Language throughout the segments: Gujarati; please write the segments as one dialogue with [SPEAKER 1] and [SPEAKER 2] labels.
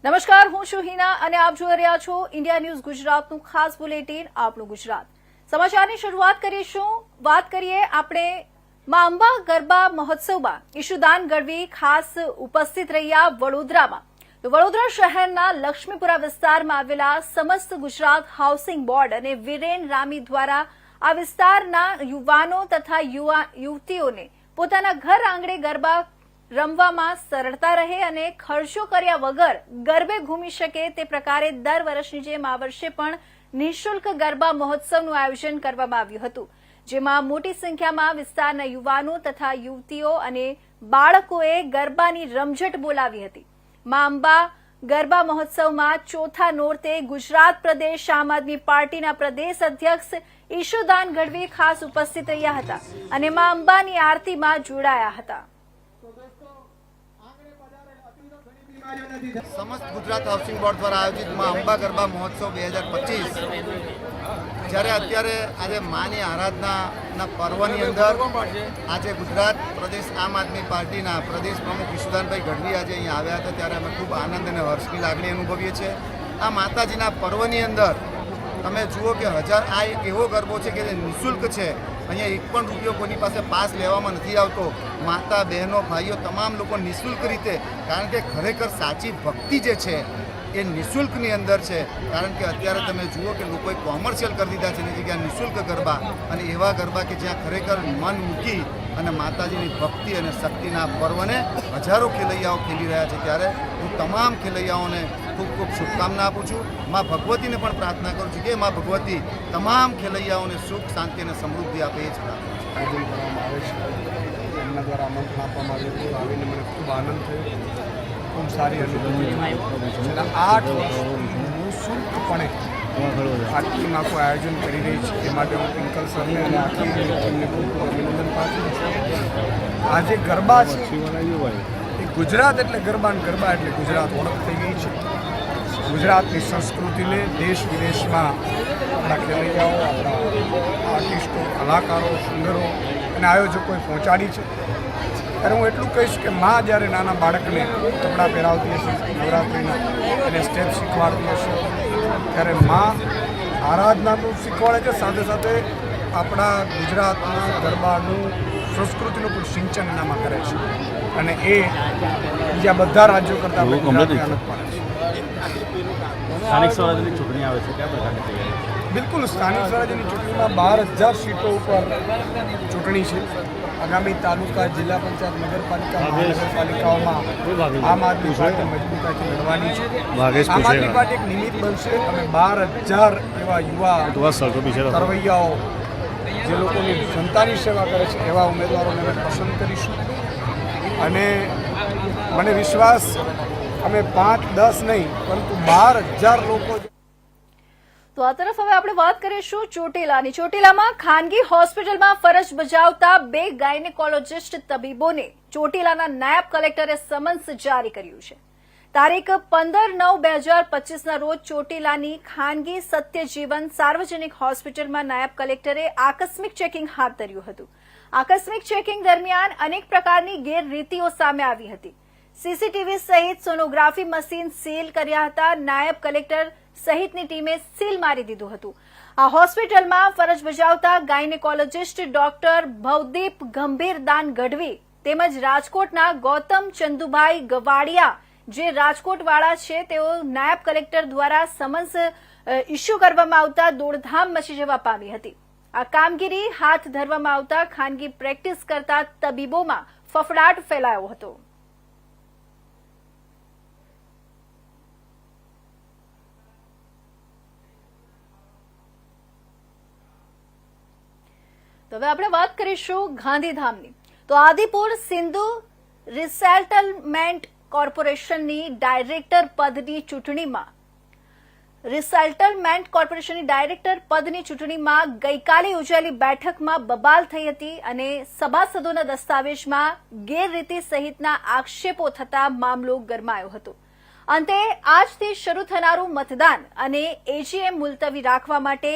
[SPEAKER 1] નમસ્કાર, હું છું હિના અને આપ જોઈ રહ્યા છો ઇન્ડિયા ન્યૂઝ ગુજરાતનું ખાસ બુલેટિન આપણું ગુજરાત. સમાચારની શરૂઆત કરીશું. વાત કરીએ આપણે મા અંબા ગરબા મહોત્સવમાં. ઈશુદાન ગઢવી ખાસ ઉપસ્થિત રહ્યા વડોદરામાં. તો વડોદરા શહેરના લક્ષ્મીપુરા વિસ્તારમાં આવેલા સમસ્ત ગુજરાત હાઉસિંગ બોર્ડ અને વિરેન રામી દ્વારા આ વિસ્તારના યુવાનો તથા યુવતીઓને પોતાના ઘર આંગણે ગરબા રમવામાં સરળતા રહે અને ખર્ચો કર્યા વગર ગરબે ઘૂમી શકે તે પ્રકારે દર વર્ષની જેમ આ વર્ષે પણ નિઃશુલ્ક ગરબા મહોત્સવનું આયોજન કરવામાં આવ્યું હતું, જેમાં મોટી સંખ્યામાં વિસ્તારના યુવાનો તથા યુવતીઓ અને બાળકોએ ગરબાની રમઝટ બોલાવી હતી. મા અંબા ગરબા મહોત્સવમાં ચોથા નોરતે ગુજરાત પ્રદેશ આમ આદમી પાર્ટીના પ્રદેશ અધ્યક્ષ ઈશુદાન ગઢવી ખાસ ઉપસ્થિત રહ્યા હતા અને મા અંબાની આરતીમાં જોડાયા હતા.
[SPEAKER 2] સમસ્ત ગુજરાત હાઉસિંગ બોર્ડ દ્વારા આયોજિત મા અંબા ગરબા મહોત્સવ 2025 જ્યારે અત્યારે આજે માની આરાધનાના પર્વની અંદર આજે ગુજરાત પ્રદેશ આમ આદમી પાર્ટીના પ્રદેશ પ્રમુખ ઈશુદાનભાઈ ગઢવી આજે અહીંયા આવ્યા હતા, ત્યારે અમે ખૂબ આનંદ અને હર્ષની લાગણી અનુભવીએ છીએ. આ માતાજીના પર્વની અંદર તમે જુઓ કે આ એક એવો ગરબો છે કે જે નિઃશુલ્ક છે. અહીંયા એક પણ રૂપિયો કોઈની પાસે પાસ લેવામાં નથી આવતો. માતા બહેનો ભાઈઓ તમામ લોકો નિઃશુલ્ક રીતે, કારણ કે ખરેખર સાચી ભક્તિ જે છે એ નિઃશુલ્કની અંદર છે. કારણ કે અત્યારે તમે જુઓ કે લોકોએ કોમર્શિયલ કરી દીધા છે એની જગ્યાએ નિઃશુલ્ક ગરબા, અને એવા ગરબા કે જ્યાં ખરેખર મન મૂકી અને માતાજીની ભક્તિ અને શક્તિના પર્વને હજારો ખેલૈયાઓ ખેલી રહ્યા છે. ત્યારે હું તમામ ખેલૈયાઓને ખૂબ ખૂબ શુભકામના આપું છું. મા ભગવતીને પણ પ્રાર્થના કરું છું કે મા ભગવતી તમામ ખેલૈયાઓને સુખ, શાંતિ અને સમૃદ્ધિ આપે. એ જ પ્રાર્થના
[SPEAKER 3] આયોજન કરવામાં આવે છે. એમના દ્વારા આમંત્રણ આપવામાં આવ્યું હતું. આવીને મને ખૂબ આનંદ થયો, ખૂબ સારી અનુભૂતિ. છેલ્લા 8 વર્ષથી નિઃશુલ્કપણે આટલીનું આખું આયોજન કરી રહી છે. એ માટે હું પિંકલ સરને અને આખી ટીમને ખૂબ ખૂબ અભિનંદન પાઠવું છું. આજે ગરબા છે એ ગુજરાત એટલે ગરબા, ગરબા એટલે ગુજરાત ઓળખ થઈ ગઈ છે. ગુજરાતની સંસ્કૃતિને દેશ વિદેશમાં આપણા ખેલૈયાઓ, આપણા આર્ટિસ્ટો, કલાકારો, સિંગરો અને આયોજકોએ પહોંચાડી છે. ત્યારે હું એટલું કહીશ કે માં જ્યારે નાના બાળકને કપડાં પહેરાવતી હશે, નવરાત્રિના એને સ્ટેપ શીખવાડતી હશે, ત્યારે માં આરાધનાનું શીખવાડે છે, સાથે સાથે આપણા ગુજરાતનું ગરબાનું સંસ્કૃતિનું પણ સિંચન એનામાં કરે છે. અને એ બીજા બધા રાજ્યો કરતાં અલગ પાડે છે.
[SPEAKER 4] સ્થાનિક સ્વરાજ્યની ચૂંટણી આવે છે, કયા પ્રકારની તૈયારી?
[SPEAKER 3] બિલકુલ, સ્થાનિક સ્વરાજ્યની ચૂંટણીમાં 12,000 સીટો ઉપર ચૂંટણી છે. આગામી તાલુકા, જિલ્લા પંચાયત, નગરપાલિકા, મહાનગરપાલિકાઓમાં આમ આદમી પાર્ટી મજબૂતાઈથી લડવાની છે. આમ આદમી પાર્ટી એક નિમિત્ત બનશે. અમે 12,000 એવા યુવા તરવૈયાઓ જે લોકોની જનતાની સેવા કરે છે એવા ઉમેદવારોને અમે પસંદ કરીશું. અને મને વિશ્વાસ, અમે 5-10 નહીં પરંતુ 12,000 લોકો.
[SPEAKER 1] તો આ તરફ હવે આપણે વાત કરીશું ચોટીલાની. ચોટીલામાં ખાનગી હોસ્પિટલમાં ફરજ બજાવતા 2 ગાયનેકોલોજીસ્ટ તબીબોને ચોટીલાના નાયબ કલેક્ટરે સમન્સ જારી કર્યું છે. તારીખ 15/9/2025ના રોજ ચોટીલાની ખાનગી સત્યજીવન સાર્વજનિક હોસ્પિટલમાં નાયબ કલેક્ટરે આકસ્મિક ચેકિંગ હાથ ધર્યું હતું. આકસ્મિક ચેકિંગ દરમિયાન અનેક પ્રકારની ગેરરીતિઓ સામે આવી હતી. સીસીટીવી સહિત સોનોગ્રાફી મશીન સીલ કર્યા હતા. નાયબ કલેક્ટર સહિતની ટીમે સીલ મારી દીધું હતું. આ હોસ્પિટલમાં ફરજ બજાવતા ગાયનેકોલોજીસ્ટ ડોક્ટર ભવદીપ ગંભીરદાન ગઢવી તેમજ રાજકોટના ગૌતમ ચંદુભાઈ ગવાડિયા, જે રાજકોટવાળા છે, તેઓ નાયબ કલેક્ટર દ્વારા સમન્સ ઇસ્યુ કરવામાં આવતા દોડધામ મચી જવા પામી હતી. આ કામગીરી હાથ ધરવામાં આવતા ખાનગી પ્રેક્ટિસ કરતા તબીબોમાં ફફડાટ ફેલાયો હતો. તો હવે આપણે વાત કરીશું ગાંધીધામની. તો આદિપુર સિંધુ રિસેટલમેન્ટ કોર્પોરેશનની ડાયરેક્ટર પદની ચૂંટણીમાં ગઈકાલે યોજાયેલી બેઠકમાં બબાલ થઈ હતી અને સભાસદોના દસ્તાવેજમાં ગેરરીતિ સહિતના આક્ષેપો થતા મામલો ગરમાયો હતો. અંતે આજથી શરૂ થનારું મતદાન અને એજીએમ મુલતવી રાખવા માટે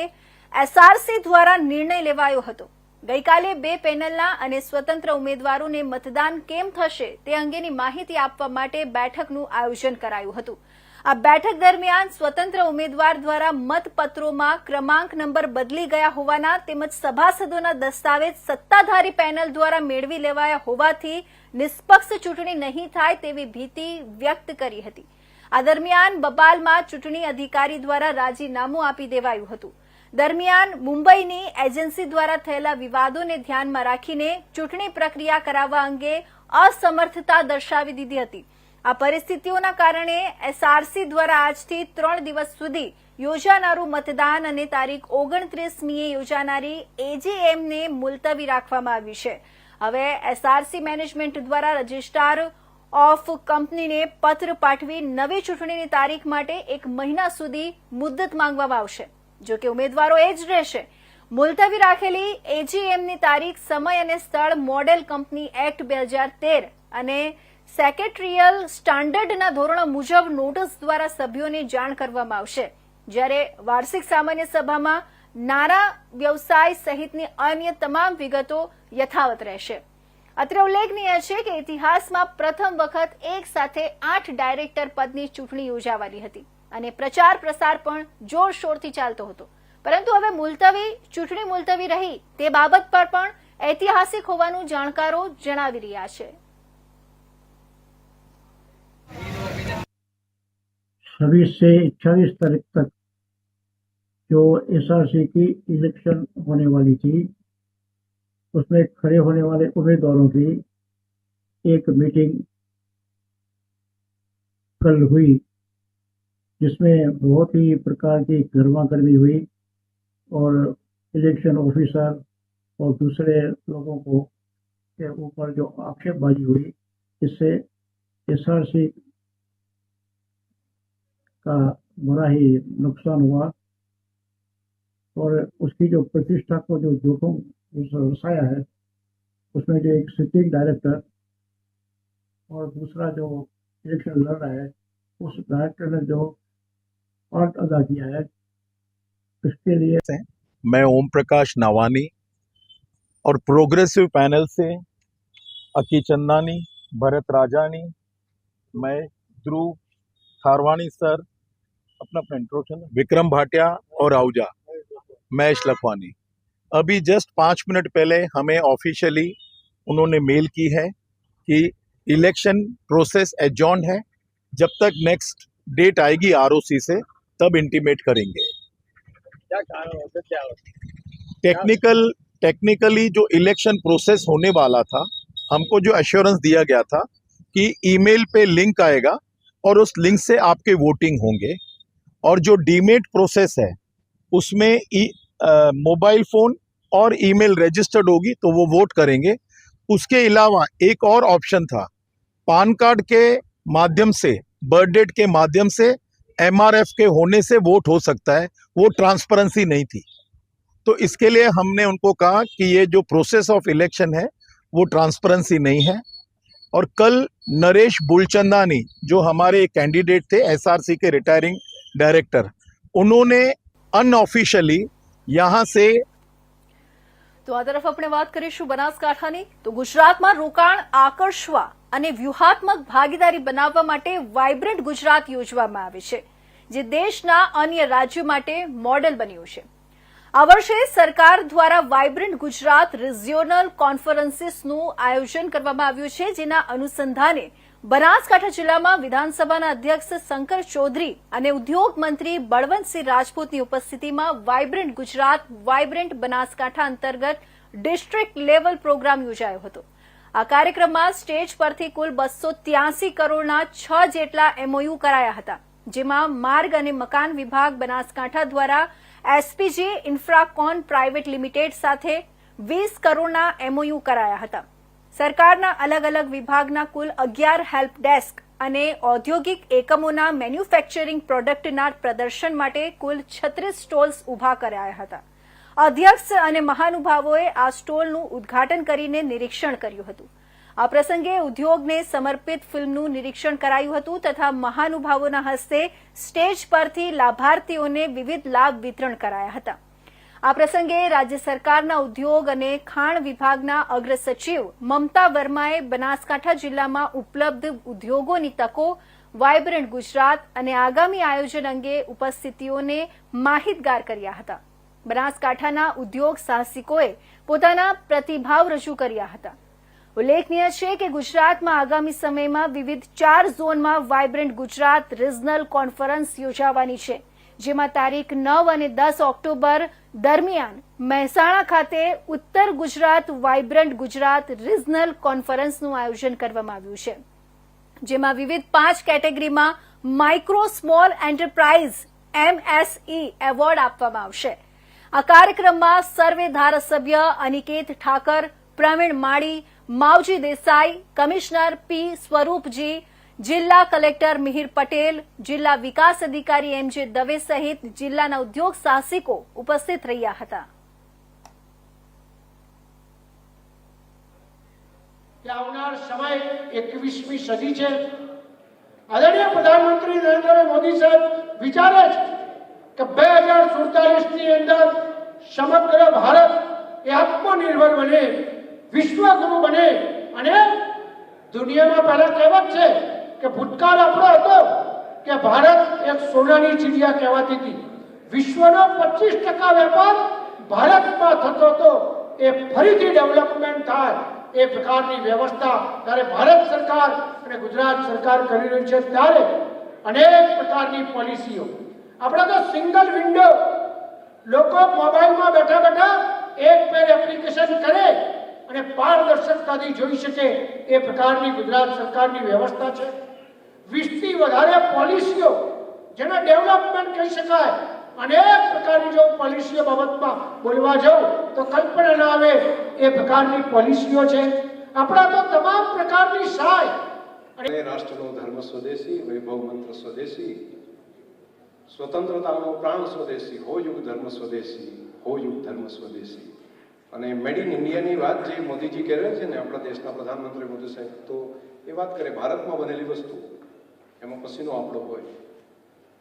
[SPEAKER 1] એસઆરસી દ્વારા નિર્ણય લેવાયો હતો. ગઈકાલે 2 પેનલના અને સ્વતંત્ર ઉમેદવારોને મતદાન કેમ થશે તે અંગેની માહિતી આપવા માટે બેઠકનું આયોજન કરાયું હતું. આ બેઠક દરમિયાન સ્વતંત્ર ઉમેદવાર દ્વારા મતપત્રોમાં ક્રમાંક નંબર બદલી ગયા હોવાના તેમજ સભાસદોના દસ્તાવેજ સત્તાધારી પેનલ દ્વારા મેળવી લેવાયા હોવાથી નિષ્પક્ષ ચૂંટણી નહીં થાય તેવી ભીતિ વ્યક્ત કરી હતી. આ દરમિયાન બબાલમાં ચૂંટણી અધિકારી દ્વારા રાજીનામું આપી દેવાયું હતું. દરમિયાન મુંબઈની એજન્સી દ્વારા થયેલા વિવાદોને ધ્યાનમાં રાખીને ચૂંટણી પ્રક્રિયા કરાવવા અંગે અસમર્થતા દર્શાવી દીધી હતી. આ પરિસ્થિતિઓના કારણે એસઆરસી દ્વારા આજથી 3 દિવસ સુધી યોજાનારું મતદાન અને તારીખ 29મીએ યોજાનારી એજીએમને મુલતવી રાખવામાં આવી છે. હવે એસઆરસી મેનેજમેન્ટ દ્વારા રજિસ્ટ્રાર ઓફ કંપનીને પત્ર પાઠવી નવી ચૂંટણીની તારીખ માટે 1 મહિના સુધી મુદ્દત માંગવામાં આવશે. જો કે ઉમેદવારો એ જ રહેશે. મુલતવી રાખેલી એજીએમની તારીખ, સમય અને સ્થળ મોડેલ કંપની એક્ટ 2013 અને સેક્રેટરીયલ સ્ટાન્ડર્ડના ધોરણો મુજબ નોટિસ દ્વારા સભ્યોને જાણ કરવામાં આવશે. જ્યારે વાર્ષિક સામાન્ય સભામાં નાણાં વ્યવસાય સહિતની અન્ય તમામ વિગતો યથાવત રહેશે. અત્રે ઉલ્લેખનીય છે કે ઇતિહાસમાં પ્રથમ વખત એક સાથે 8 ડાયરેક્ટર પદની ચૂંટણી યોજાવાની હતી અને પ્રચાર પ્રસાર પણ જોરશોરથી ચાલતો હતો. પરંતુ હવે ચૂંટણી મુલતવી રહી તે બાબત પર પણ ઐતિહાસિક હોવાનું જાણકારો જણાવી રહ્યા છે.
[SPEAKER 5] 26 से 28 तारीख तक जो एसआरसी की इलेक्शन होने वाली थी उसमें खड़े होने वाले उम्मीदवारों की एक मीटिंग कल हुई, जिसमें बहुत ही प्रकार की गर्मा गर्मी हुई और इलेक्शन ऑफिसर और दूसरे लोगों को के ऊपर जो आक्षेपबाजी हुई, इससे एसआरसी का बड़ा ही नुकसान हुआ और उसकी जो प्रतिष्ठा को जो जोखिम रसाया है, उसमें जो एक सिटिंग डायरेक्टर और दूसरा जो इलेक्शन लड़ रहा है उस डायरेक्टर ने जो पार्ट अदा किया है, इसके लिए
[SPEAKER 6] मैं ओम प्रकाश नावानी और प्रोग्रेसिव पैनल से अकी चंदानी, भरत राजानी, मैं ध्रुव थारवानी सर, अपना इंट्रोडक्शन, विक्रम भाटिया और आहूजा, महेश लखवानी. अभी जस्ट 5 मिनट पहले हमें ऑफिशियली उन्होंने मेल की है कि इलेक्शन प्रोसेस एडजॉर्न है, जब तक नेक्स्ट डेट आएगी आरओसी से तब इंटीमेट करेंगे.
[SPEAKER 4] क्या कारण होता, क्या होता?
[SPEAKER 6] टेक्निकली जो इलेक्शन प्रोसेस होने वाला था, हमको जो एश्योरेंस दिया गया था कि ईमेल पे लिंक आएगा और उस लिंक से आपके वोटिंग होंगे, और जो डीमेट प्रोसेस है उसमें मोबाइल फोन और ईमेल रजिस्टर्ड होगी तो वो वोट करेंगे. उसके अलावा एक और ऑप्शन था, पान कार्ड के माध्यम से, बर्थ डेट के माध्यम से, एमआरएफ के होने से वोट हो सकता है. वो ट्रांसपेरेंसी नहीं थी, तो इसके लिए हमने उनको कहा कि ये जो प्रोसेस ऑफ इलेक्शन है वो ट्रांसपेरेंसी नहीं है. और कल नरेश बुलचंदानी जो हमारे कैंडिडेट थे एसआरसी के रिटायरिंग डायरेक्टर, उन्होंने अनऑफिशियली यहाँ से
[SPEAKER 1] તો આ તરફ આપણે વાત કરીશું બનાસકાંઠાની. તો ગુજરાતમાં રોકાણ આકર્ષવા અને વ્યૂહાત્મક ભાગીદારી બનાવવા માટે વાઇબ્રન્ટ ગુજરાત યોજવામાં આવે છે, જે દેશના અન્ય રાજ્યો માટે મોડેલ બન્યું છે. આ વર્ષે સરકાર દ્વારા વાઇબ્રન્ટ ગુજરાત રિજિયોનલ કોન્ફરન્સીસનું આયોજન કરવામાં આવ્યું છે, જેના અનુસંધાને બનાસકાંઠા જિલ્લામાં વિધાનસભાના અધ્યક્ષ શંકર ચૌધરી અને ઉદ્યોગ મંત્રી બળવંતસિંહ રાજપૂતની ઉપસ્થિતિમાં વાઇબ્રન્ટ ગુજરાત, વાઇબ્રન્ટ બનાસકાંઠા અંતર્ગત ડિસ્ટ્રિક્ટ લેવલ પ્રોગ્રામ યોજાયો હતો. આ કાર્યક્રમમાં સ્ટેજ પરથી કુલ 283 કરોડના 6 જેટલા એમઓયુ કરાયા હતા, જેમાં માર્ગ અને મકાન વિભાગ બનાસકાંઠા દ્વારા એસપીજી ઇન્ફ્રાકોન પ્રાઇવેટ લિમિટેડ સાથે 20 કરોડના એમઓયુ કરાયા હતા. સરકારના અલગ અલગ વિભાગના કુલ 11 હેલ્પ ડેસ્ક અને ઔદ્યોગિક એકમોના મેન્યુફેક્ચરિંગ પ્રોડક્ટના પ્રદર્શન માટે કુલ 36 સ્ટોલ્સ ઉભા કરાયા હતા. અધ્યક્ષ અને મહાનુભાવોએ આ સ્ટોલનું ઉદ્ઘાટન કરીને નિરીક્ષણ કર્યું હતું. આ પ્રસંગે ઉદ્યોગને સમર્પિત ફિલ્મનું નિરીક્ષણ કરાયું હતું તથા મહાનુભાવોના હસ્તે સ્ટેજ પરથી લાભાર્થીઓને વિવિધ લાભ વિતરણ કરાયા હતા. આ પ્રસંગે રાજ્ય સરકારના ઉદ્યોગ અને ખાણ વિભાગના અગ્ર સચિવ મમતા વર્માએ બનાસકાંઠા જિલ્લામાં ઉપલબ્ધ ઉદ્યોગોની તકો, વાયબ્રન્ટ ગુજરાત અને આગામી આયોજન અંગે ઉપસ્થિતિઓને માહિતગાર કર્યા હતા. બનાસકાંઠાના ઉદ્યોગ સાહસિકોએ પોતાના પ્રતિભાવ રજૂ કર્યા હતા. ઉલ્લેખનીય છે કે ગુજરાતમાં આગામી સમયમાં વિવિધ 4 ઝોનમાં વાયબ્રન્ટ ગુજરાત રિજનલ કોન્ફરન્સ યોજાવાની છે, જેમાં તારીખ 9 અને 10 ઓક્ટોબર દરમિયાન મહેસાણા ખાતે ઉત્તર ગુજરાત વાયબ્રન્ટ ગુજરાત રિજનલ કોન્ફરન્સનું આયોજન કરવામાં આવ્યું છે, જેમાં વિવિધ 5 કેટેગરીમાં micro small enterprise MSE award આપવામાં આવશે. આ કાર્યક્રમમાં સર્વે ધારાસભ્ય અનિકેત ઠાકર, પ્રવીણ માળી, માવજી દેસાઈ, કમિશનર P. સ્વરૂપજી, જિલ્લા કલેક્ટર મિહિર પટેલ, જિલ્લા વિકાસ અધિકારી MJ દવે સહિત જિલ્લાના ઉદ્યોગ સાહસિકો ઉપસ્થિત રહ્યા હતા.
[SPEAKER 7] આવનાર સમય 21મી સદી છે. આદરણીય પ્રધાનમંત્રી નરેન્દ્ર મોદી સાહેબ વિચારે છે કે 2047ની અંદર સમગ્ર ભારત એ આત્મનિર્ભર બને, વિશ્વગુરુ બને અને દુનિયામાં પહેલા કહેવત છે કે ભૂતકાળ આપણો હતો કે ભારત એક સોનાની ચીડિયા કહેવાતી હતી. વિશ્વનો 25% વેપાર ભારતમાં થતો હતો. એ ફરીથી ડેવલપમેન્ટ થાય એ પ્રકારની વ્યવસ્થા ત્યારે ભારત સરકાર અને ગુજરાત સરકાર કરી રહી છે. ત્યારે અનેક પ્રકારની પોલિસીઓ, આપણે તો સિંગલ વિન્ડો, લોકો મોબાઈલમાં બેઠા બેઠા એક પેર એપ્લિકેશન કરે અને પારદર્શકતાથી જોઈ શકે એ પ્રકારની ગુજરાત સરકારની વ્યવસ્થા છે. 20થી વધારે પોલિસીઓ જેને ડેવલપમેન્ટ કહી શકાય. અનેક પ્રકારની જો પોલિસીઓ બાબતમાં બોલવા જાઉં તો કલ્પના ના આવે એ પ્રકારની પોલિસીઓ છે. આપણા તો તમામ પ્રકારની સહાય
[SPEAKER 8] અને રાષ્ટ્રનો ધર્મ સ્વદેશી, વૈભવ મંત્ર સ્વદેશી, સ્વતંત્રતાનો પ્રાણ સ્વદેશી, હો યુગ ધર્મ સ્વદેશી, હો યુગ ધર્મ સ્વદેશી. અને મેડ ઇન ઇન્ડિયાની વાત જે મોદીજી કહે છે ને, આપણા દેશના પ્રધાનમંત્રી મોદી સાહેબ, તો એ વાત કરે ભારતમાં બનેલી વસ્તુ, એમાં પસીનો આપણો હોય,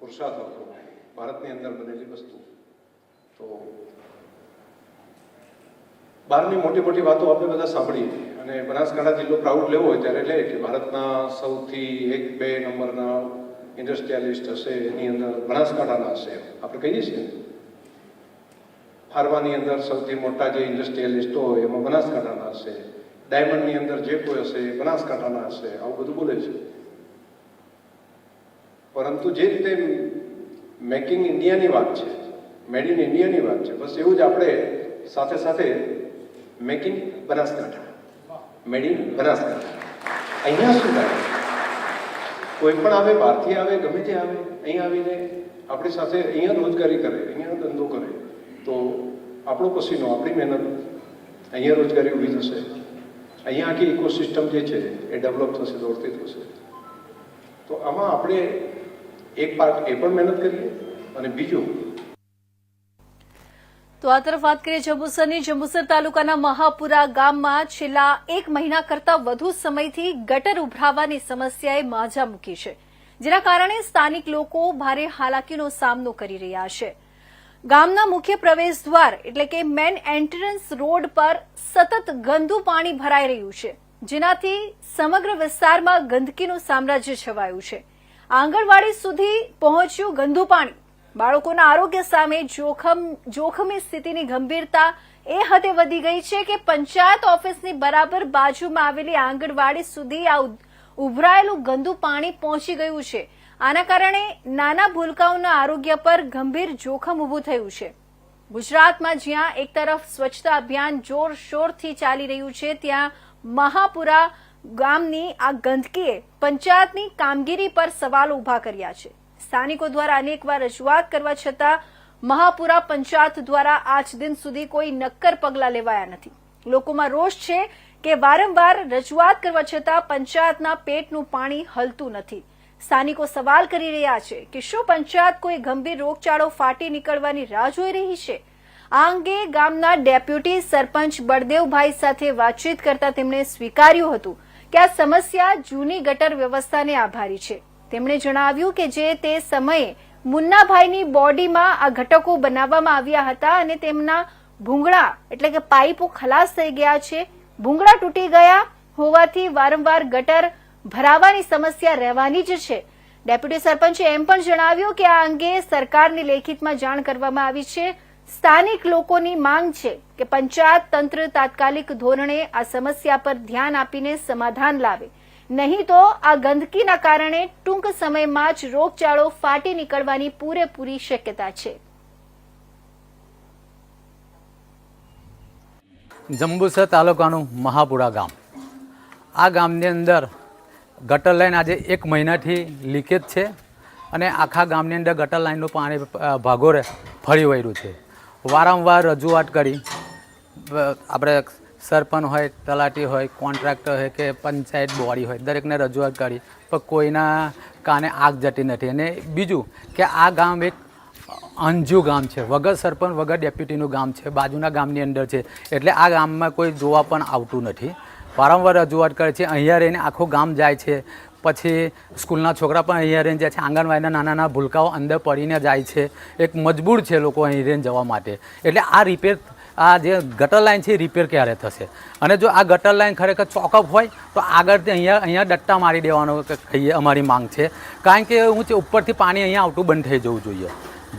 [SPEAKER 8] પુરુષાર્થ આપણો હોય, ભારતની અંદર બનેલી વસ્તુ. તો બહારની મોટી મોટી વાતો આપણે બધા સાંભળીએ અને બનાસકાંઠા જિલ્લો પ્રાઉડ લેવો હોય ત્યારે લે કે ભારતના સૌથી 1-2 નંબરના ઇન્ડસ્ટ્રીયાલિસ્ટ હશે એની અંદર બનાસકાંઠાના હશે. આપણે કહીએ છીએ ફાર્માની અંદર સૌથી મોટા જે ઇન્ડસ્ટ્રીયાલિસ્ટો હોય એમાં બનાસકાંઠાના હશે, ડાયમંડની અંદર જે કોઈ હશે એ બનાસકાંઠાના હશે, આવું બધું બોલે છે. પરંતુ જે રીતે મેક ઇન ઇન્ડિયાની વાત છે, મેડ ઇન ઇન્ડિયાની વાત છે, બસ એવું જ આપણે સાથે સાથે make in Banaskantha, made in Banaskantha. અહીંયા શું થાય, કોઈ પણ આવે, બહારથી આવે, ગમે તે આવે, અહીંયા આવીને આપણી સાથે અહીંયા રોજગારી કરે, અહીંયા ધંધો કરે, તો આપણો પસીનો, આપણી મહેનત, અહીંયા રોજગારી ઊભી થશે, અહીંયા આખી ઇકોસિસ્ટમ જે છે એ ડેવલપ થશે, દોડતી થશે. તો આમાં આપણે એક પાર્ટ એ પણ મહેનત કરીએ અને બીજું.
[SPEAKER 1] તો આ તરફ વાત કરીએ જંબુસરની. જંબુસર તાલુકાના મહાપુરા ગામમાં છેલ્લા 1 મહિના કરતા વધુ સમયથી ગટર ઉભરાવાની સમસ્યાએ માજા મૂકી છે, જેના કારણે સ્થાનિક લોકો ભારે હાલાકીનો સામનો કરી રહ્યા છે. ગામના મુખ્ય પ્રવેશ દ્વાર એટલે કે મેન એન્ટ્રન્સ રોડ પર સતત ગંદુ પાણી ભરાઈ રહ્યું છે, જેનાથી સમગ્ર વિસ્તારમાં ગંદકીનું સામ્રાજ્ય છવાયું છે. આંગણવાડી સુધી પહોંચ્યું ગંદુ પાણી. બાળકોના આરોગ્ય સામે જોખમી સ્થિતિની ગંભીરતા એ હદે વધી ગઈ છે કે પંચાયત ઓફિસની બરાબર બાજુમાં આવેલી આંગણવાડી સુધી આ ઉભરાયેલું ગંદુ પાણી પહોંચી ગયું છે. આના કારણે નાના ભૂલકાઓના આરોગ્ય પર ગંભીર જોખમ ઊભું થયું છે. ગુજરાતમાં જ્યાં એક તરફ સ્વચ્છતા અભિયાન જોરશોરથી ચાલી રહ્યું છે, ત્યાં મહાપુરા ગામની આ ગંદકીએ પંચાયતની કામગીરી પર સવાલો ઉભા કર્યા છે. સ્થાનિકો દ્વારા અનેકવાર રજૂઆત કરવા છતાં મહાપુરા પંચાયત દ્વારા આજ દિન સુધી કોઈ નક્કર પગલાં લેવાયા નથી. લોકોમાં રોષ છે કે વારંવાર રજૂઆત કરવા છતાં પંચાયતના પેટનું પાણી હલતું નથી. સ્થાનિકો સવાલ કરી રહ્યા છે કે શું પંચાયત કોઈ ગંભીર રોગચાળો ફાટી નીકળવાની રાહ જોઈ રહી છે? આ અંગે ગામના ડેપ્યુટી સરપંચ બળદેવભાઈ સાથે વાતચીત કરતા તેમણે સ્વીકાર્યું હતું કે આ સમસ્યા જૂની ગટર વ્યવસ્થાને આભારી છે. તેમણે જણાવ્યું કે જે તે સમયે મુન્નાભાઈની બોડીમાં આ ઘટકો બનાવવામાં આવ્યા હતા અને તેમના ભૂંગળા એટલે કે પાઇપો ખલાસ થઈ ગયા છે. ભૂંગળા તૂટી ગયા હોવાથી વારંવાર ગટર ભરાવાની સમસ્યા રહેવાની જ છે. ડેપ્યુટી સરપંચે એમ પણ જણાવ્યું કે આ અંગે સરકારની લેખિતમાં જાણ કરવામાં આવી છે. સ્થાનિક લોકોની માંગ છે કે પંચાયત તંત્ર તાત્કાલિક ધોરણે આ સમસ્યા પર ધ્યાન આપીને સમાધાન લાવે, નહીં તો આ ગંદકીના કારણે ટૂંક સમયમાં જ રોગચાળો ફાટી નીકળવાની પૂરેપૂરી શક્યતા છે.
[SPEAKER 9] જંબુસર તાલુકાનું મહાપુરા ગામ, આ ગામની અંદર ગટર લાઈન આજે 1 મહિનાથી લીકેજ છે અને આખા ગામની અંદર ગટર લાઈનનું પાણી ભાગોળે ફરી વળ્યું છે. વારંવાર રજૂઆત કરી, આપણે સરપંચ હોય, તલાટી હોય, કોન્ટ્રાક્ટર હોય કે પંચાયત બોડી હોય, દરેકને રજૂઆત કરી પણ કોઈના કાને આગ જતી નથી. અને બીજું કે આ ગામ એક અંજુ ગામ છે, વગર સરપંચ વગર ડેપ્યુટીનું ગામ છે, બાજુના ગામની અંદર છે, એટલે આ ગામમાં કોઈ જોવા પણ આવતું નથી. વારંવાર રજૂઆત કરે છે. અહીંયા રહીને આખું ગામ જાય છે, પછી સ્કૂલના છોકરા પણ અહીંયા રહીને જાય છે, આંગણવાડીના નાના નાના ભૂલકાઓ અંદર પડીને જાય છે. એક મજબૂર છે લોકો અહીં રહીને જવા માટે. એટલે આ રિપેર, આ જે ગટર લાઈન છે એ રિપેર ક્યારે થશે? અને જો આ ગટર લાઈન ખરેખર ચોકઅપ હોય તો આગળથી અહીંયા ડટ્ટા મારી દેવાનો કહીએ અમારી માંગ છે. કારણ કે ઉપરથી પાણી અહીંયા આવતું બંધ થઈ જવું જોઈએ.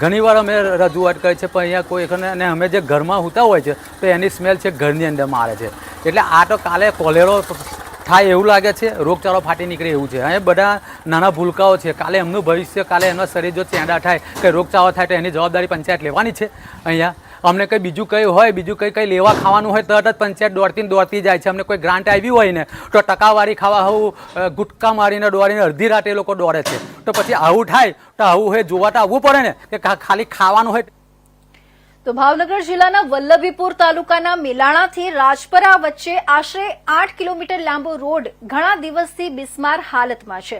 [SPEAKER 9] ઘણીવાર અમે રજૂઆત કરી છે પણ અહીંયા કોઈ, અને અમે જે ઘરમાં સૂતા હોય છે તો એની સ્મેલ છે ઘરની અંદર મારે છે. એટલે આ તો કાલે કોલેરો થાય એવું લાગે છે, રોગચાળો ફાટી નીકળે એવું છે. અહીંયા બધા નાના ભૂલકાઓ છે, કાલે એમનું ભવિષ્ય, કાલે એમના શરીર જો ચેંડા થાય, કંઈ રોગચાળો થાય તો એની જવાબદારી પંચાયત લેવાની છે. અહીંયા અમને કંઈ બીજું કંઈ હોય, બીજું કંઈ લેવા ખાવાનું હોય તરત જ પંચાયત દોડતી જાય છે. અમને કોઈ ગ્રાન્ટ આવી હોય ને તો ટકાવારી ખાવા આવું ગુટકા મારીને દોડીને અડધી રાતે લોકો દોડે છે. તો પછી આવું થાય તો આવું હોય જોવા તો આવવું પડે ને, કે ખાલી ખાવાનું હોય.
[SPEAKER 1] તો ભાવનગર જિલ્લાના વલ્લભીપુર તાલુકાના મિલાણાથી રાજપરા વચ્ચે આશરે 8 કિલોમીટર લાંબો રોડ ઘણા દિવસથી બિસ્માર હાલતમાં છે.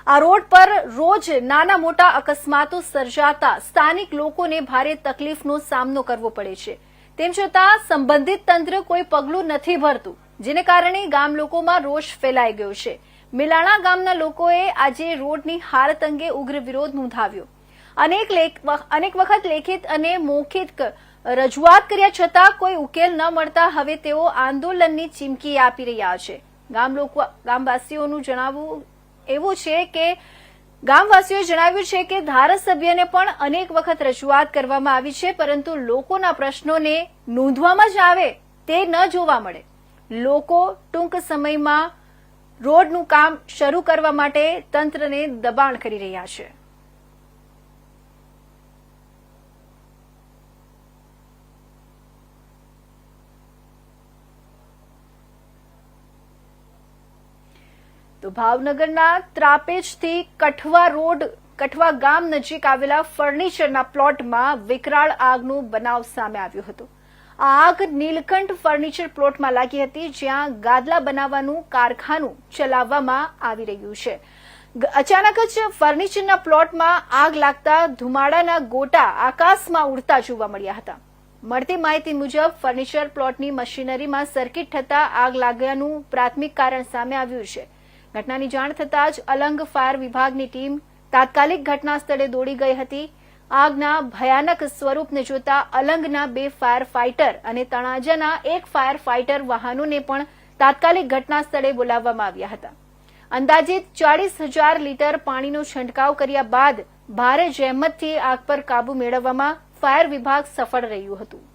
[SPEAKER 1] આ રોડ પર રોજ નાના મોટા અકસ્માતો સર્જાતા સ્થાનિક લોકોને ભારે તકલીફનો સામનો કરવો પડે છે. તેમ છતાં સંબંધિત તંત્ર કોઈ પગલું નથી ભરતું, જેને કારણે ગામ લોકોમાં રોષ ફેલાઈ ગયો છે. મિલાણા ગામના લોકોએ આજે રોડની હાલત અંગે ઉગ્ર વિરોધ નોંધાવ્યો. અનેક વખત લેખિત અને મૌખિક રજૂઆત કર્યા છતાં કોઈ ઉકેલ ન મળતા હવે તેઓ આંદોલનની ચીમકી આપી રહ્યા છે. ગામવાસીઓનું જણાવવું એવું છે કે ગામવાસીઓએ જણાવ્યું છે કે ધારાસભ્યને પણ અનેક વખત રજૂઆત કરવામાં આવી છે, પરંતુ લોકોના પ્રશ્નોને નોંધવામાં જ આવે તે ન જોવા મળે. લોકો ટૂંક સમયમાં રોડનું કામ શરૂ કરવા માટે તંત્રને દબાણ કરી રહ્યા છે. તો ભાવનગરના ત્રાપેજથી કઠવા રોડ, કઠવા ગામ નજીક આવેલા ફર્નિચરના પ્લોટમાં વિકરાળ આગનો બનાવ સામે આવ્યો હતો. આ આગ નીલકંઠ ફર્નિચર પ્લોટમાં લાગી હતી, જ્યાં ગાદલા બનાવવાનું કારખાનું ચલાવવામાં આવી રહ્યું છે. અચાનક જ ફર્નિચરના પ્લોટમાં આગ લાગતા ધુમાડાના ગોટા આકાશમાં ઉડતા જોવા મળ્યા હતા. મળતી માહિતી મુજબ ફર્નિચર પ્લોટની મશીનરીમાં સર્કિટ થતા આગ લાગ્યાનું પ્રાથમિક કારણ સામે આવ્યું છે. ઘટનાની જાણ થતાં જ અલંગ ફાયર વિભાગની ટીમ તાત્કાલિક ઘટના સ્થળે દોડી ગઈ હતી. આગના ભયાનક સ્વરૂપને જોતા અલંગના 2 ફાયર ફાઇટર અને તણાજાના 1 ફાયર ફાઇટર વાહનોને પણ તાત્કાલિક ઘટના સ્થળે બોલાવવામાં આવ્યા હતા. અંદાજિત 40,000 લીટર પાણીનો છંટકાવ કર્યા બાદ ભારે જહેમતથી આગ પર કાબુ મેળવવામાં ફાયર વિભાગ સફળ રહ્યું હતું.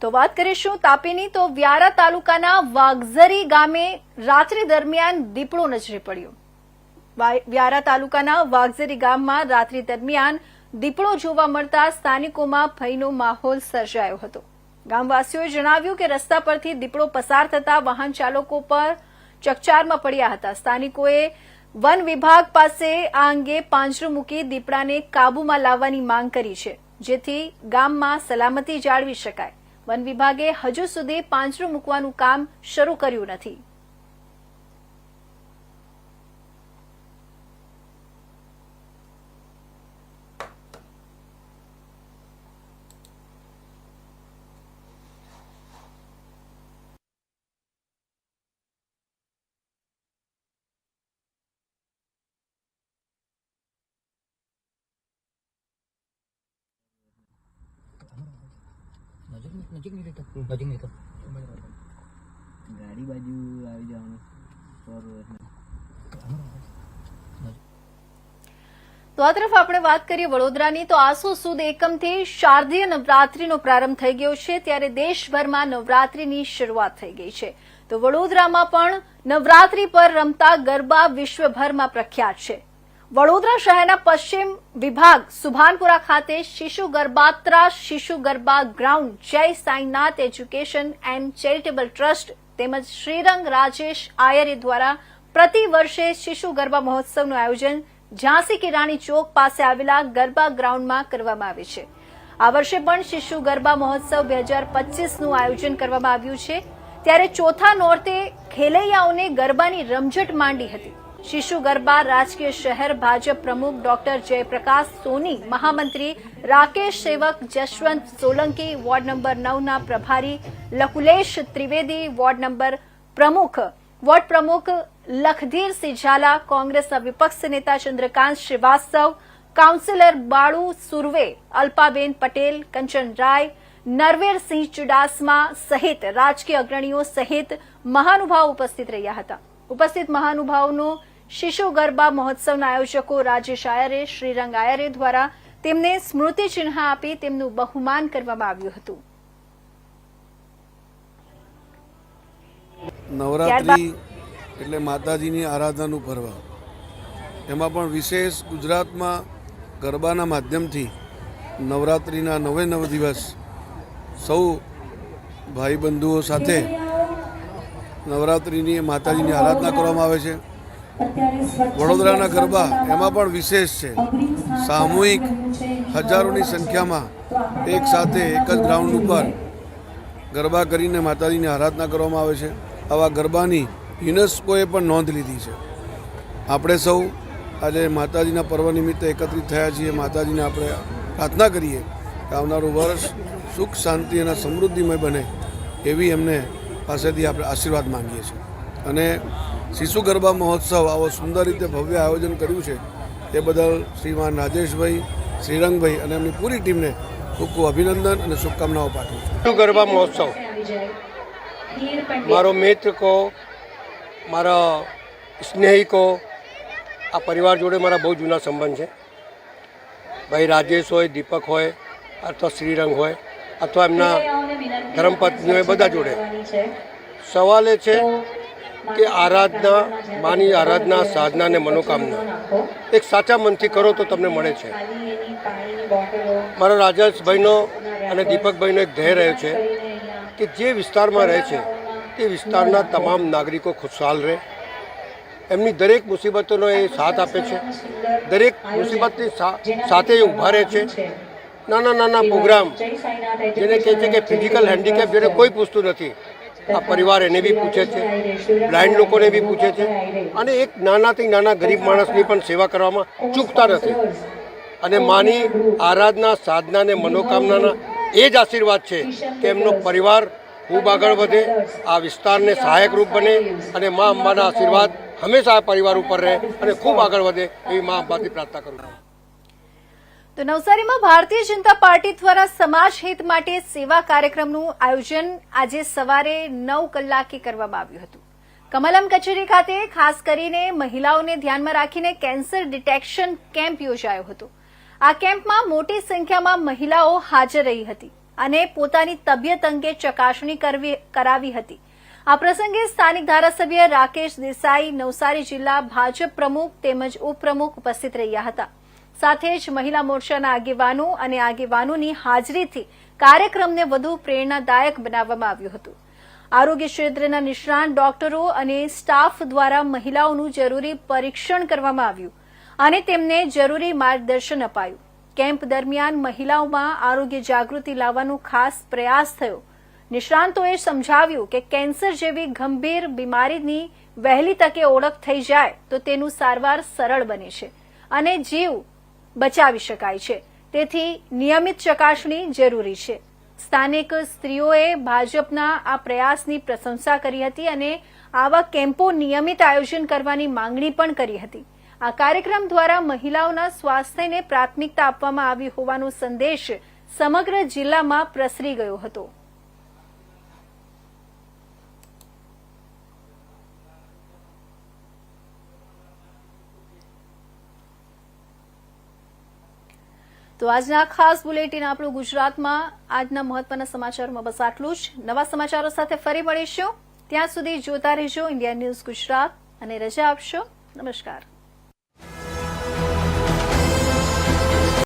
[SPEAKER 1] તો વાત કરીશું તાપીની. તો વ્યારા તાલુકાના વાઘઝરી ગામે રાત્રિ દરમિયાન દીપડો નજરે પડ્યો. વ્યારા તાલુકાના વાઘઝરી ગામમાં રાત્રિ દરમિયાન દીપડો જોવા મળતા સ્થાનિકોમાં ભયનો માહોલ સર્જાયો હતો. ગામવાસીઓએ જણાવ્યું કે રસ્તા પરથી દીપડો પસાર થતા વાહન ચાલકો પર ચકચારમાં પડ્યા હતા. સ્થાનિકોએ વન વિભાગ પાસે આ અંગે પાંજરું મૂકી દીપડાને કાબૂમાં લાવવાની માંગ કરી છે, જેથી ગામમાં સલામતી જાળવી શકાય. વન વિભાગે હજુ સુધી પાંજરું મૂકવાનું કામ શરૂ કર્યું નથી.
[SPEAKER 10] ગાડી બાજુ આવી જવાનું
[SPEAKER 1] તો આ તરફ આપણે વાત કરીએ વડોદરાની તો આસો સુદ એકમથી શારદીય નવરાત્રીનો પ્રારંભ થઈ ગયો છે ત્યારે દેશભરમાં નવરાત્રીની શરૂઆત થઈ ગઈ છે તો વડોદરામાં પણ નવરાત્રી પર રમતા ગરબા વિશ્વભરમાં પ્રખ્યાત છે વડોદરા શહેરના પશ્ચિમ વિભાગ સુભાનપુરા ખાતે શિશુ ગરબા ગ્રાઉન્ડ જય Sainath education and charitable trust તેમજ શ્રીરંગ રાજેશ આયરે દ્વારા પ્રતિ વર્ષે શિશુ ગરબા મહોત્સવનું આયોજન ઝાંસી કી રાણી ચોક પાસે આવેલા ગરબા ગ્રાઉન્ડમાં કરવામાં આવે છે આ વર્ષે પણ શિશુ ગરબા મહોત્સવ 2025નું આયોજન કરવામાં આવ્યું છે ત્યારે ચોથા નોરતે ખેલૈયાઓને ગરબાની રમઝટ માંડી હતી શિશુ ગરબા રાજકીય શહેર ભાજપ પ્રમુખ ડોક્ટર જયપ્રકાશ સોની મહામંત્રી રાકેશ સેવક જશવંત સોલંકી વોર્ડ નંબર 9ના પ્રભારી લકુલેશ ત્રિવેદી વોર્ડ પ્રમુખ લખધીરસિંહ ઝાલા કોંગ્રેસના વિપક્ષ નેતા ચંદ્રકાંત શ્રીવાસ્તવ કાઉન્સિલર બાળુ સુરવે અલ્પાબેન પટેલ કંચન રાય નરવેરસિંહ ચુડાસમા સહિત રાજકીય અગ્રણીઓ સહિત મહાનુભાવો ઉપસ્થિત રહ્યા હતા ઉપસ્થિત મહાનુભાવોનું શિશુ ગરબા મહોત્સવના આયોજકો રાજેશ આયરે શ્રીરંગ આયરે દ્વારા તેમને સ્મૃતિચિહ્ન આપી તેમનું બહુમાન કરવામાં આવ્યું હતું
[SPEAKER 11] નવરાત્રી એટલે માતાજીની આરાધનાનું પર્વ એમાં પણ વિશેષ ગુજરાતમાં ગરબાના માધ્યમથી નવરાત્રિના 9 દિવસ સૌ ભાઈ બંધુઓ સાથે નવરાત્રિની માતાજીની આરાધના કરવામાં આવે છે વડોદરાના ગરબા એમાં પણ વિશેષ છે સામૂહિક હજારોની સંખ્યામાં એક સાથે એક જ ગ્રાઉન્ડ ઉપર ગરબા કરીને માતાજીની આરાધના કરવામાં આવે છે આવા ગરબાની યુનેસ્કોએ પણ નોંધ લીધી છે આપણે સૌ આજે માતાજીના પર્વ નિમિત્તે એકત્રિત થયા છીએ માતાજીને આપણે પ્રાર્થના કરીએ કે આવનારું વર્ષ સુખ શાંતિ અને સમૃદ્ધિમય બને એવી એમને પાસેથી આપણે આશીર્વાદ માંગીએ છીએ અને શિશુ ગરબા મહોત્સવ આવો સુંદર રીતે ભવ્ય આયોજન કર્યું છે એ બદલ શ્રીમાન રાજેશભાઈ શ્રીરંગભાઈ અને એમની પૂરી ટીમને ખૂબ ખૂબ અભિનંદન અને શુભકામનાઓ પાઠવું છું
[SPEAKER 8] શિશુ ગરબા મહોત્સવ મારો મિત્ર કો મારા સ્નેહી કો આ પરિવાર જોડે મારા બહુ જૂના સંબંધ છે ભાઈ રાજેશ હોય દીપક હોય અથવા શ્રીરંગ હોય અથવા એમના ધર્મપત્ની હોય બધા જોડે સવાલ એ છે કે આરાધના માની આરાધના સાધના અને મનોકામના એક સાચા મનથી કરો તો તમને મળે છે મારા રાજેશભાઈનો અને દીપકભાઈનો એક ધ્યેય રહ્યો છે કે જે વિસ્તારમાં રહે છે તે વિસ્તારના તમામ નાગરિકો ખુશહાલ રહે એમની દરેક મુસીબતોનો એ સાથ આપે છે દરેક મુસીબતની સાથે ઊભા રહે છે નાના નાના પ્રોગ્રામ જેને કહે છે કે ફિઝિકલ હેન્ડીકેપ જેને કોઈ પૂછતું નથી આ પરિવાર એને બી પૂછે છે બ્લાઇન્ડ લોકોને બી પૂછે છે અને એક નાનાથી નાના ગરીબ માણસની પણ સેવા કરવામાં ચૂકતા નથી અને માની આરાધના સાધના અને મનોકામનાના એ જ આશીર્વાદ છે કે એમનો પરિવાર ખૂબ આગળ વધે આ વિસ્તારને સહાયકરૂપ બને અને મા અંબાના આશીર્વાદ હંમેશા આ પરિવાર ઉપર રહે અને ખૂબ આગળ વધે એવી મા અંબાથી પ્રાર્થના કરું છું
[SPEAKER 1] તો નવસારીમાં ભારતીય જનતા પાર્ટી દ્વારા સમાજ હિત માટે સેવા કાર્યક્રમનું આયોજન આજે સવારે 9 કલાકે કરવામાં આવ્યું હતું કમલમ કચેરી ખાતે ખાસ કરીને મહિલાઓને ધ્યાનમાં રાખીને કેન્સર ડિટેક્શન કેમ્પ યોજાયો હતો આ કેમ્પમાં મોટી સંખ્યામાં મહિલાઓ હાજર રહી હતી અને પોતાની તબિયત અંગે ચકાસણી કરાવી હતી આ પ્રસંગે સ્થાનિક ધારાસભ્ય રાકેશ દેસાઈ નવસારી જિલ્લા ભાજપ પ્રમુખ તેમજ ઉપપ્રમુખ ઉપસ્થિત રહ્યા હતા સાથે જ મહિલા મોરચાના આગેવાનો અને આગેવાનોની હાજરીથી કાર્યક્રમને વધુ પ્રેરણાદાયક બનાવવામાં આવ્યું હતું આરોગ્ય ક્ષેત્રના નિષ્ણાત ડોક્ટરો અને સ્ટાફ દ્વારા મહિલાઓનું જરૂરી પરીક્ષણ કરવામાં આવ્યું અને તેમને જરૂરી માર્ગદર્શન અપાયું કેમ્પ દરમિયાન મહિલાઓમાં આરોગ્ય જાગૃતિ લાવવાનો ખાસ પ્રયાસ થયો નિષ્ણાંતોએ સમજાવ્યું કે કેન્સર જેવી ગંભીર બીમારીની વહેલી તકે ઓળખ થઈ જાય તો તેનું સારવાર સરળ બને છે અને જીવ બચાવી શકાય છે તેથી નિયમિત ચકાસણી જરૂરી છે સ્થાનિક સ્ત્રીઓએ ભાજપના આ પ્રયાસની પ્રશંસા કરી હતી અને આવા કેમ્પો નિયમિત આયોજન કરવાની માંગણી પણ કરી હતી આ કાર્યક્રમ દ્વારા મહિલાઓના સ્વાસ્થ્યને પ્રાથમિકતા આપવામાં આવી હોવાનો સંદેશ સમગ્ર જિલ્લામાં પ્રસરી ગયો હતો. તો આજના ખાસ બુલેટિન આપણું ગુજરાતમાં આજના મહત્વના સમાચારોમાં બસ આટલું જ. નવા સમાચારો સાથે ફરી મળીશું. ત્યાં સુધી જોતા રહેજો ઇન્ડિયા ન્યૂઝ ગુજરાત અને રજા આપશો. નમસ્કાર.